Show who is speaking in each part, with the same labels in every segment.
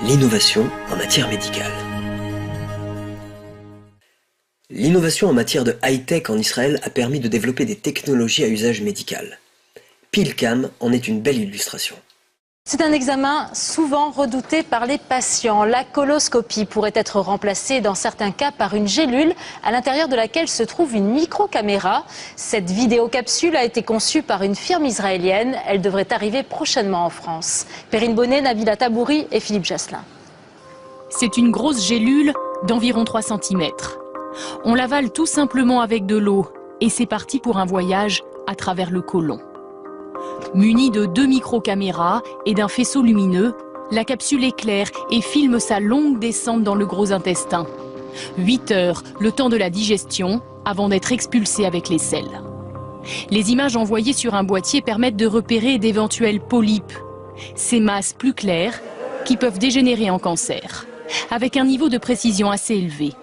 Speaker 1: L'innovation en matière médicale. L'innovation en matière de high-tech en Israël a permis de développer des technologies à usage médical. PillCam en est une belle illustration.
Speaker 2: C'est un examen souvent redouté par les patients. La coloscopie pourrait être remplacée dans certains cas par une gélule à l'intérieur de laquelle se trouve une microcaméra. Cette vidéocapsule a été conçue par une firme israélienne. Elle devrait arriver prochainement en France. Perrine Bonnet, Nabila Tabouri et Philippe Jasselin.
Speaker 3: C'est une grosse gélule d'environ 3 cm. On l'avale tout simplement avec de l'eau et c'est parti pour un voyage à travers le côlon. Munie de 2 microcaméras et d'un faisceau lumineux, la capsule éclaire et filme sa longue descente dans le gros intestin. 8 heures, le temps de la digestion, avant d'être expulsée avec les selles. Les images envoyées sur un boîtier permettent de repérer d'éventuels polypes, ces masses plus claires qui peuvent dégénérer en cancer, avec un niveau de précision assez élevé.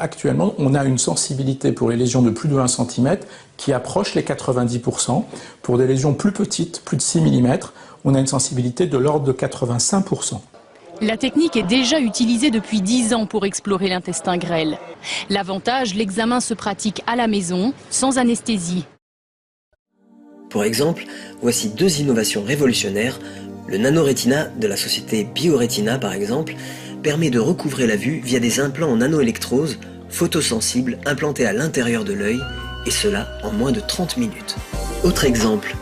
Speaker 4: Actuellement, on a une sensibilité pour les lésions de plus de 1 cm qui approche les 90%. Pour des lésions plus petites, plus de 6 mm, on a une sensibilité de l'ordre de 85%.
Speaker 3: La technique est déjà utilisée depuis 10 ans pour explorer l'intestin grêle. L'avantage, l'examen se pratique à la maison, sans anesthésie.
Speaker 1: Pour exemple, voici 2 innovations révolutionnaires. Le nanorétina de la société BioRetina, par exemple, permet de recouvrer la vue via des implants en nanoélectrose photosensibles implantés à l'intérieur de l'œil, et cela en moins de 30 minutes. Autre exemple,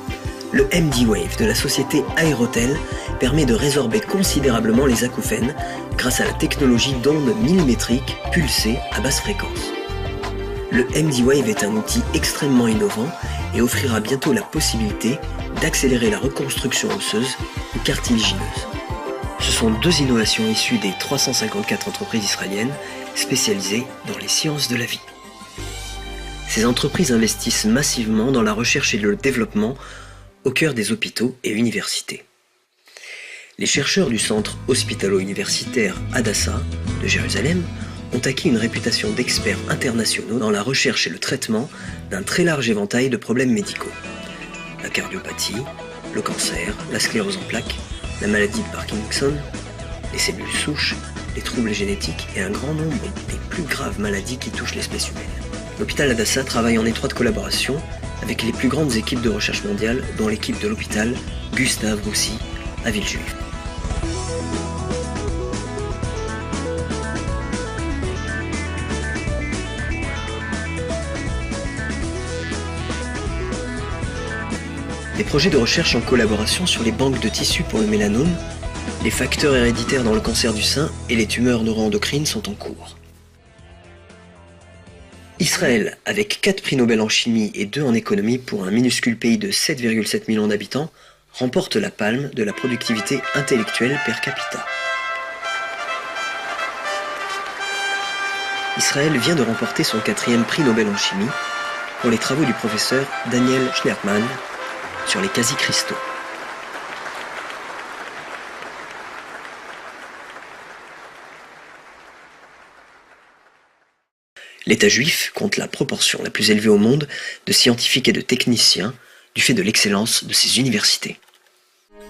Speaker 1: le MD-Wave de la société Aerotel permet de résorber considérablement les acouphènes grâce à la technologie d'ondes millimétriques pulsées à basse fréquence. Le MD-Wave est un outil extrêmement innovant et offrira bientôt la possibilité d'accélérer la reconstruction osseuse ou cartilagineuse. Ce sont 2 innovations issues des 354 entreprises israéliennes spécialisées dans les sciences de la vie. Ces entreprises investissent massivement dans la recherche et le développement au cœur des hôpitaux et universités. Les chercheurs du centre hospitalo-universitaire Hadassah de Jérusalem ont acquis une réputation d'experts internationaux dans la recherche et le traitement d'un très large éventail de problèmes médicaux. La cardiopathie, le cancer, la sclérose en plaques, la maladie de Parkinson, les cellules souches, les troubles génétiques et un grand nombre des plus graves maladies qui touchent l'espèce humaine. L'hôpital Hadassah travaille en étroite collaboration avec les plus grandes équipes de recherche mondiale, dont l'équipe de l'hôpital Gustave Roussy à Villejuif. Des projets de recherche en collaboration sur les banques de tissus pour le mélanome, les facteurs héréditaires dans le cancer du sein et les tumeurs neuroendocrines sont en cours. Israël, avec 4 prix Nobel en chimie et 2 en économie pour un minuscule pays de 7,7 millions d'habitants, remporte la palme de la productivité intellectuelle per capita. Israël vient de remporter son 4e prix Nobel en chimie pour les travaux du professeur Daniel Schneermann sur les quasi-cristaux. L'État juif compte la proportion la plus élevée au monde de scientifiques et de techniciens du fait de l'excellence de ses universités.